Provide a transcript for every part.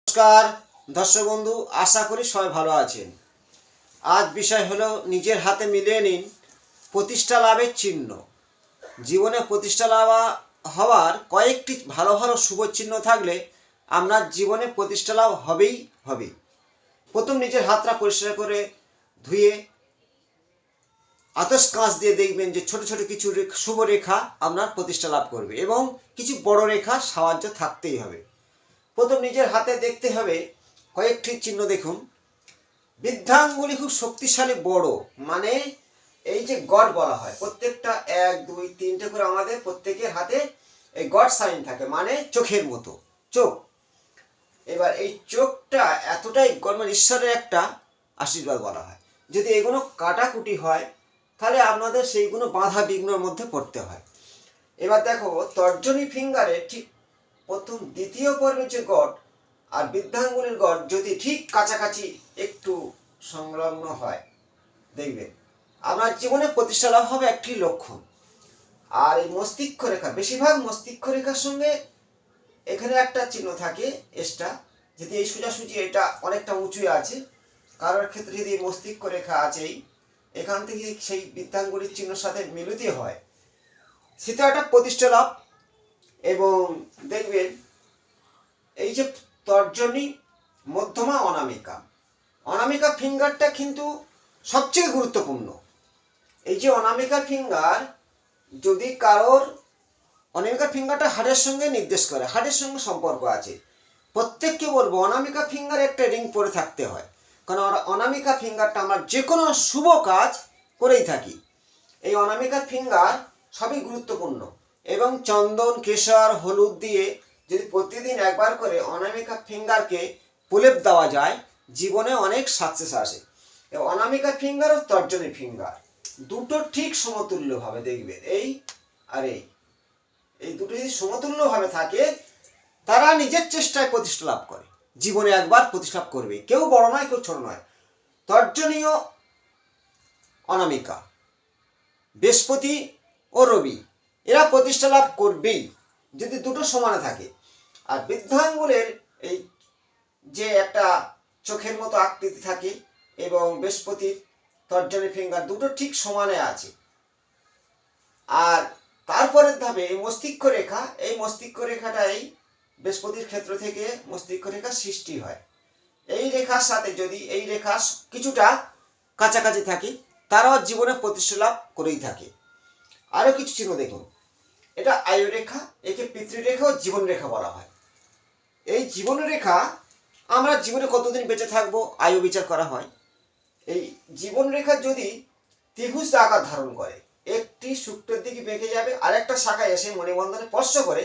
নমস্কার দর্শক বন্ধু, আশা করি সবাই ভালো আছেন। আজ বিষয় হলো নিজের হাতে মিলিয়ে নিন প্রতিষ্ঠা লাভের চিহ্ন। জীবনে প্রতিষ্ঠা লাভ হওয়ার কয়েকটি ভালো ভালো শুভ চিহ্ন থাকলে আপনার জীবনে প্রতিষ্ঠা লাভ হবেই হবে। প্রথম নিজের হাতটা পরিষ্কার করে ধুয়ে আতস কাঁচ দিয়ে দেখবেন যে ছোট ছোট কিছু শুভ রেখা আপনার প্রতিষ্ঠা লাভ করবে এবং কিছু বড় রেখা সাহায্য থাকতেই হবে। প্রথম নিজের হাতে দেখতে হবে কয়েকটি চিহ্ন। দেখুন, বৃদ্ধাঙ্গুলি খুব শক্তিশালী বড়, মানে এই যে গড বলা হয়, প্রত্যেকটা 1 2 3টে করে আমাদের প্রত্যেকের হাতে এই গড সাইন থাকে, মানে চোখের মতো চোখ। এবার এই চোখটা এতটাই মানে ঈশ্বরের একটা আশীর্বাদ বলা হয়। যদি এগুলো কাটাকুটি হয় তাহলে আপনাদের সেইগুলো বাধা বিঘ্নের মধ্যে পড়তে হয়। এবার দেখো, তর্জনী ফিঙ্গারে ঠিক প্রথম দ্বিতীয় পর্বের যে গড আর বৃদ্ধাঙ্গুলির গড যদি ঠিক কাছাকাছি একটু সংলগ্ন হয়, দেখবেন আপনার জীবনে প্রতিষ্ঠা লাভ হবে একটি লক্ষণ। আর এই মস্তিষ্ক রেখা, বেশিরভাগ মস্তিষ্ক রেখার সঙ্গে এখানে একটা চিহ্ন থাকে এক্সট্রা। যদি এই সোজাসুজি এটা অনেকটা উঁচুই আছে, কারোর ক্ষেত্রে যদি এই মস্তিষ্ক রেখা আছেই, এখান থেকে সেই বৃদ্ধাঙ্গুলির চিহ্নের সাথে মিলিত হয়, সেটা একটা প্রতিষ্ঠা লাভ। এবং দেখবেন এই যে তর্জনী, মধ্যমা, অনামিকা, অনামিকা ফিঙ্গারটা কিন্তু সবচেয়ে গুরুত্বপূর্ণ। এই যে অনামিকা ফিঙ্গার, যদি কারোর অনামিকা ফিঙ্গারটা হাড়ের সঙ্গে নির্দেশ করে, হাড়ের সঙ্গে সম্পর্ক আছে, প্রত্যেককে বলবো অনামিকা ফিঙ্গার একটা রিং পরে থাকতে হয়। কারণ অনামিকা ফিঙ্গারটা আমরা যে কোনো শুভ কাজ করেই থাকি। এই অনামিকা ফিঙ্গার সবই গুরুত্বপূর্ণ এবং চন্দন, কেশর, হলুদ দিয়ে যদি প্রতিদিন একবার করে অনামিকা ফিঙ্গারকে প্রলেপ দেওয়া যায়, জীবনে অনেক সাকসেস আসে। অনামিকা ফিঙ্গার ও তর্জনী ফিঙ্গার দুটো ঠিক সমতুল্যভাবে দেখবেন, এই আর এই দুটো যদি সমতুল্যভাবে থাকে, তারা নিজের চেষ্টায় প্রতিষ্ঠা লাভ করে। জীবনে একবার প্রতিষ্ঠা করবে, কেউ বড় নয় কেউ ছোট নয়। তর্জনীয় অনামিকা, বৃহস্পতি ও রবি, এরা প্রতিষ্ঠা লাভ করবেই যদি দুটো সমানে থাকে। আর বৃদ্ধাঙ্গুলের এই যে একটা চোখের মতো আকৃতি থাকে এবং বৃহস্পতির তর্জনী ফিঙ্গার দুটো ঠিক সমানে আছে। আর তারপরের ধাপে এই মস্তিষ্ক রেখা, এই মস্তিষ্ক রেখাটা এই বৃহস্পতির ক্ষেত্র থেকে মস্তিষ্ক রেখা সৃষ্টি হয়। এই রেখার সাথে যদি এই রেখা কিছুটা কাছাকাছি থাকে, তারাও জীবনে প্রতিষ্ঠা লাভ করেই থাকে। আরও কিছু চিহ্ন দেখুন, এটা আয়ু রেখা, একে পিতৃরেখা ও জীবন রেখা বলা হয়। এই জীবন রেখা, আমরা জীবনে কতদিন বেঁচে থাকবো আয়ু বিচার করা হয়। এই জীবন রেখা যদি ত্রিভুজ আকার ধারণ করে, একটি শুক্রের দিকে বেঁকে যাবে, আর একটা শাখায় এসে মণিবন্ধনে স্পর্শ করে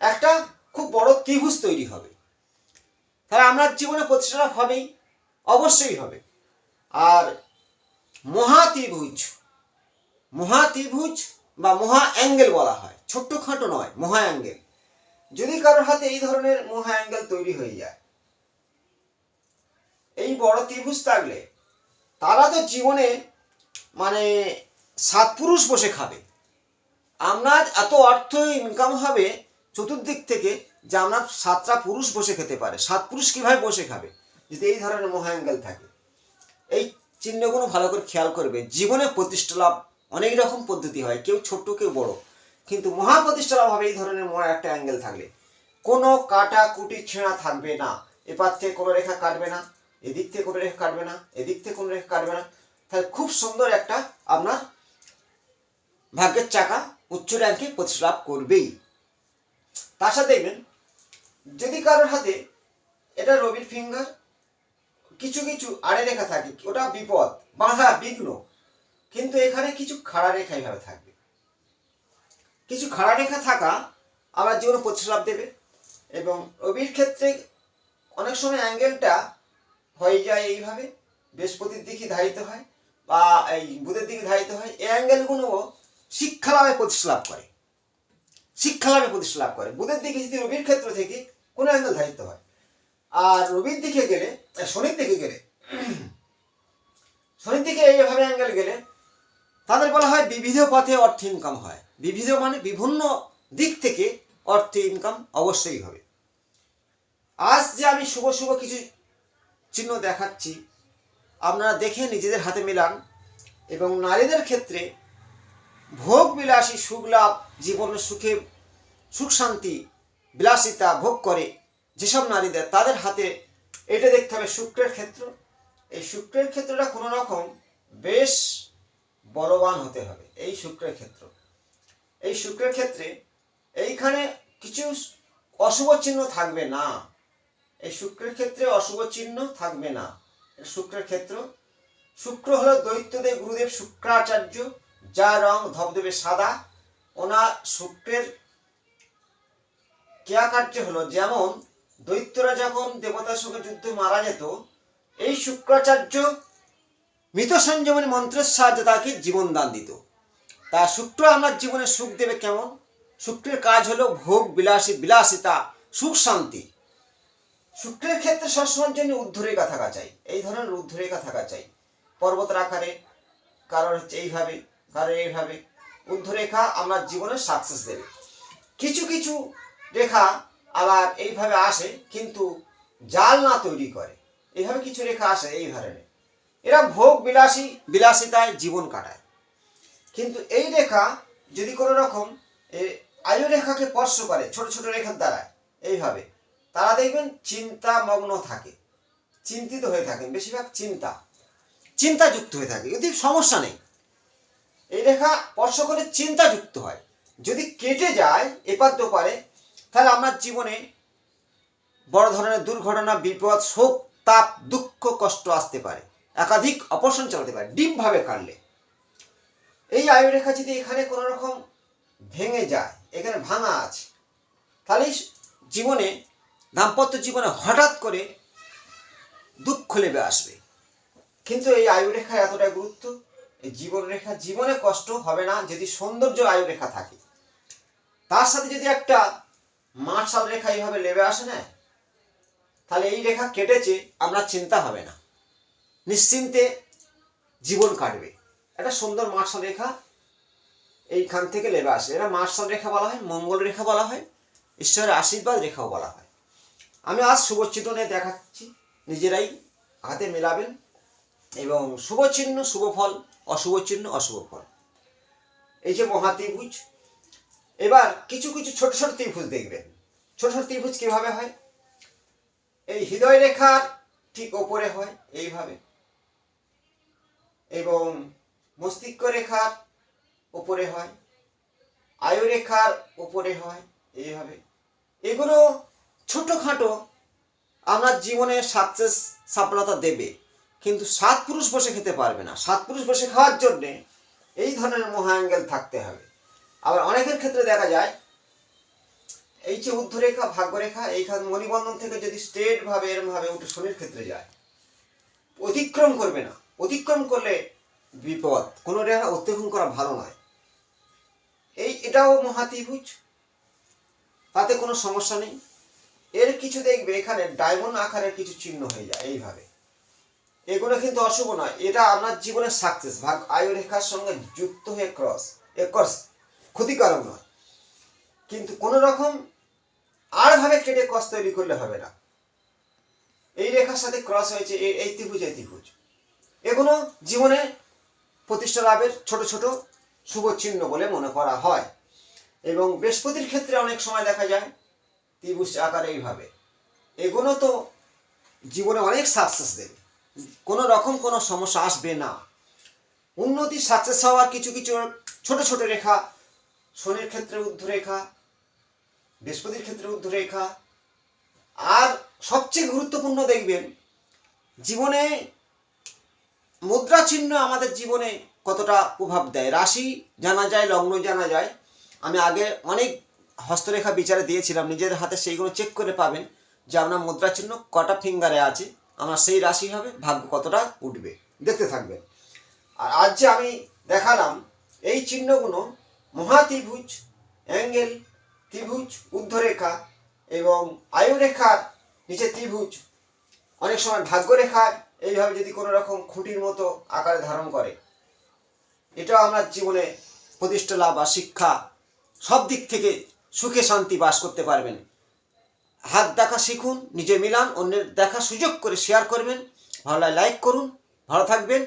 একটা খুব বড় ত্রিভুজ তৈরি হবে, তাহলে আমরা জীবনে প্রতিষ্ঠা লাভ হবেই, অবশ্যই হবে। আর মহাত্রিভুজ, মহাত্রিভুজ বা মহা অ্যাঙ্গেল বলা হয়, ছোট্টখাটো নয়, মহা অ্যাঙ্গেল। যদি কারোর হাতে এই ধরনের মহা অ্যাঙ্গেল তৈরি হয়ে যায়, এই বড় ত্রিভুজ থাকলে, তারা তো জীবনে মানে 7 পুরুষ বসে খাবে। আপনার এত অর্থ ইনকাম হবে চতুর্দিক থেকে যে আপনার 7টা পুরুষ বসে খেতে পারে। 7 পুরুষ কিভাবে বসে খাবে যদি এই ধরনের মহা অ্যাঙ্গেল থাকে? এই চিহ্নগুলো ভালো করে খেয়াল করবে। জীবনে প্রতিষ্ঠা লাভ অনেক রকম পদ্ধতি হয়, কেউ ছোট কেউ বড়, কিন্তু মহা প্রতিষ্ঠা লাভ হবে এই ধরনের মহা একটা অ্যাঙ্গেল থাকলে। কোনো কাটা কুটি ছেঁড়া থাকবে না, এপার থেকে কোনো রেখা কাটবে না, এদিক থেকে কোনো রেখা কাটবে না, এদিক থেকে কোনো রেখা কাটবে না। তাহলে খুব সুন্দর একটা আপনার ভাগ্যের চাকা উচ্চ র্যাঙ্কে প্রতিষ্ঠা লাভ করবেই। তার সাথে দেখবেন, যদি কারোর হাতে এটা রবির ফিঙ্গার, কিছু কিছু আড়ে রেখা থাকে, ওটা বিপদ, বাধা, বিঘ্ন। কিন্তু এখানে কিছু খাড়া রেখা এইভাবে থাকবে, কিছু খাড়া রেখা থাকা আমার জীবনে প্রতিষ্ঠা লাভ দেবে। এবং রবির ক্ষেত্রে অনেক সময় অ্যাঙ্গেলটা হয়ে যায় এইভাবে, বৃহস্পতির দিকে ধারিত হয় বা এই বুধের দিকে ধারিত হয়। এই অ্যাঙ্গেলগুলো শিক্ষা লাভে প্রতিষ্ঠা লাভ করে, শিক্ষা লাভে প্রতিষ্ঠা লাভ করে। বুধের দিকে যদি রবির ক্ষেত্র থেকে কোনো অ্যাঙ্গেল ধারিত হয়, আর রবির দিকে গেলে, শনির দিকে গেলে, শনির দিকে এইভাবে অ্যাঙ্গেল গেলে তাদের বলা হয় বিবিধ পথে অর্থ ইনকাম হয়। বিবিধ মানে বিভিন্ন দিক থেকে অর্থ ইনকাম অবশ্যই হবে। আজ যে আমি শুভ শুভ কিছু চিহ্ন দেখাচ্ছি, আপনারা দেখে নিজেদের হাতে মেলান। এবং নারীদের ক্ষেত্রে ভোগ বিলাসী সুখ লাভ, জীবনের সুখে সুখ শান্তি বিলাসিতা ভোগ করে যেসব নারীদের, তাদের হাতে এটা দেখতে হবে শুক্রের ক্ষেত্র। এই শুক্রের ক্ষেত্রটা কোনো রকম বেশ বলবান হতে হবে। এই শুক্রের ক্ষেত্র, এই শুক্রের ক্ষেত্রে এইখানে কিছু অশুভ চিহ্ন থাকবে না। এই শুক্রের ক্ষেত্রে অশুভ চিহ্ন থাকবে না। শুক্রের ক্ষেত্র, শুক্র হলো দৈত্যদেব গুরুদেব শুক্রাচার্য, যার রং ধবধবে সাদা। ওনার শুক্রের ক্রিয়াকার্য হলো, যেমন দৈত্যরা যখন দেবতার সঙ্গে যুদ্ধে মারা যেত, এই শুক্রাচার্য মৃত সঞ্জীবনী মন্ত্রের সাহায্যে তাকে জীবন দান দিত। তা শুক্র আমার জীবনে সুখ দেবে কেমন? শুক্রের কাজ হলো ভোগ বিলাসিতা সুখ শান্তি। শুক্রের ক্ষেত্রে সবসময়ের জন্য ঊর্ধ্বরেখা থাকা চাই, এই ধরনের ঊর্ধ্বরেখা থাকা চাই। পর্বতের আকারে, কারোর হচ্ছে এইভাবে, কারোর এইভাবে ঊর্ধ্বরেখা আমার জীবনে সাকসেস দেবে। কিছু কিছু রেখা আবার এইভাবে আসে কিন্তু জাল না তৈরি করে, এইভাবে কিছু রেখা আসে এই ধরনের। এরা ভোগ বিলাসিতায় জীবন কাটায়। কিন্তু এই রেখা যদি কোনো রকম আয়ু রেখাকে স্পর্শ করে ছোট ছোট রেখার দ্বারা এইভাবে, তারা দেখবেন চিন্তামগ্ন থাকে, চিন্তিত হয়ে থাকেন, বেশিরভাগ চিন্তাযুক্ত হয়ে থাকে। যদি সমস্যা নেই, এই রেখা স্পর্শ করে চিন্তাযুক্ত হয়। যদি কেটে যায় এপার দোপারে, তাহলে আপনার জীবনে বড় ধরনের দুর্ঘটনা, বিপদ, শোক, তাপ, দুঃখ, কষ্ট আসতে পারে, একাধিক অপারেশন চালাতে পারে ডিপভাবে কাটলে। এই আয়ুরেখা যদি এখানে কোনো রকম ভেঙে যায়, এখানে ভাঙা আছে, তাহলে জীবনে দাম্পত্য জীবনে হঠাৎ করে দুঃখ লেবে আসবে। কিন্তু এই আয়ুরেখা এতটা গুরুত্ব, এই জীবনরেখা, জীবনে কষ্ট হবে না যদি সৌন্দর্য আয়ুরেখা থাকে। তার সাথে যদি একটা মার্শাল রেখা এইভাবে লেবে আসে না, তাহলে এই রেখা কেটেছে, আপনার চিন্তা হবে না, নিশ্চিন্তে জীবন কাটবে। একটা সুন্দর মার্শাল রেখা এইখান থেকে লেবে আসে, এটা মার্শাল রেখা বলা হয়, মঙ্গল রেখা বলা হয়, ঈশ্বরের আশীর্বাদ রেখাও বলা হয়। আমি আজ শুভ চিহ্ন নিয়ে দেখাচ্ছি, নিজেরাই হাতে মেলাবেন। এবং শুভ চিহ্ন শুভ ফল, অশুভ চিহ্ন অশুভ ফল। এই যে মহাত্রিভুজ, এবার কিছু কিছু ছোট ছোট ত্রিভুজ দেখবেন। ছোট ছোট ত্রিভুজ কিভাবে হয়? এই হৃদয় রেখার ঠিক ওপরে হয় এইভাবে, এবং মস্তিষ্ক রেখার ওপরে হয়, আয়ু রেখার ওপরে হয় এইভাবে। এগুলো ছোটখাটো আপনার জীবনে সাকসেস সফলতা দেবে, কিন্তু 7 পুরুষ বসে খেতে পারবে না। 7 পুরুষ বসে খাওয়ার জন্যে এই ধরনের মহা অ্যাঙ্গেল থাকতে হবে। আবার অনেকের ক্ষেত্রে দেখা যায় এই যে ঊর্ধ্বরেখা ভাগ্যরেখা, এইখান মণিবন্ধন থেকে যদি স্ট্রেট ভাবে এরম ভাবে উঠে শনির ক্ষেত্রে যায়, অতিক্রম করবে না। অতিক্রম করলে বিপদ, কোনো রেখা অতিক্রম করা ভালো নয়। এটাও মহাত্রিভুজ, তাতে কোনো সমস্যা নেই। এর কিছু দেখবে এখানে ডায়মন্ড আকারের কিছু চিহ্ন হয়ে যায় এইভাবে, এগুলো কিন্তু অশুভ নয়। এটা আপনার জীবনের সাকসেস, ভাগ আয়ু রেখার সঙ্গে যুক্ত হয়ে ক্রস ক্ষতিকারক নয়। কিন্তু কোনো রকম আরভাবে কেটে ক্রস তৈরি করলে হবে না। এই রেখার সাথে ক্রস হয়েছে, এই ত্রিভুজ, এগুলো জীবনে প্রতিষ্ঠা লাভের ছোট ছোট শুভ চিহ্ন বলে মনে করা হয়। এবং বৃহস্পতির ক্ষেত্রে অনেক সময় দেখা যায় ত্রিভুজ আকারে এইভাবে, এগুলো তো জীবনে অনেক সাকসেস দেবে, কোনো রকম কোনো সমস্যা আসবে না। উন্নতি সাকসেস হওয়ার কিছু কিছু ছোট ছোট রেখা, শনির ক্ষেত্রে ঊর্ধ্বরেখা, বৃহস্পতির ক্ষেত্রে ঊর্ধ্বরেখা। আর সবচেয়ে গুরুত্বপূর্ণ দেখবেন, জীবনে মুদ্রা চিহ্ন আমাদের জীবনে কতটা প্রভাব দেয়। রাশি জানা যায়, লগ্ন জানা যায়। আমি আগে অনেক হস্তরেখা বিচারে দিয়েছিলাম, নিজের হাতে সেইগুলো চেক করে পাবেন যে আপনার মুদ্রা চিহ্ন কটা ফিঙ্গারে আছে, আমার সেই রাশি হবে, ভাগ্য কতটা উঠবে, দেখতে থাকবেন। আর আজ যে আমি দেখালাম এই চিহ্নগুলো মহাত্রিভুজ, অ্যাঙ্গেল, ত্রিভুজ, ঊর্ধ্বরেখা এবং আয়ুরেখার নিচে ত্রিভুজ, অনেক সময় ভাগ্যরেখায় এইভাবে যদি কোনো রকম খুঁটির মতো আকারে ধারণ করে, এটাও আপনার জীবনে প্রতিষ্ঠা লাভ বা শিক্ষা সব দিক থেকে সুখে শান্তি বাস করতে পারবেন। হাত দেখা শিখুন, নিজে মিলান, অন্যের দেখা সুযোগ করে শেয়ার করবেন, ভালো লাইক করুন। ভালো থাকবেন।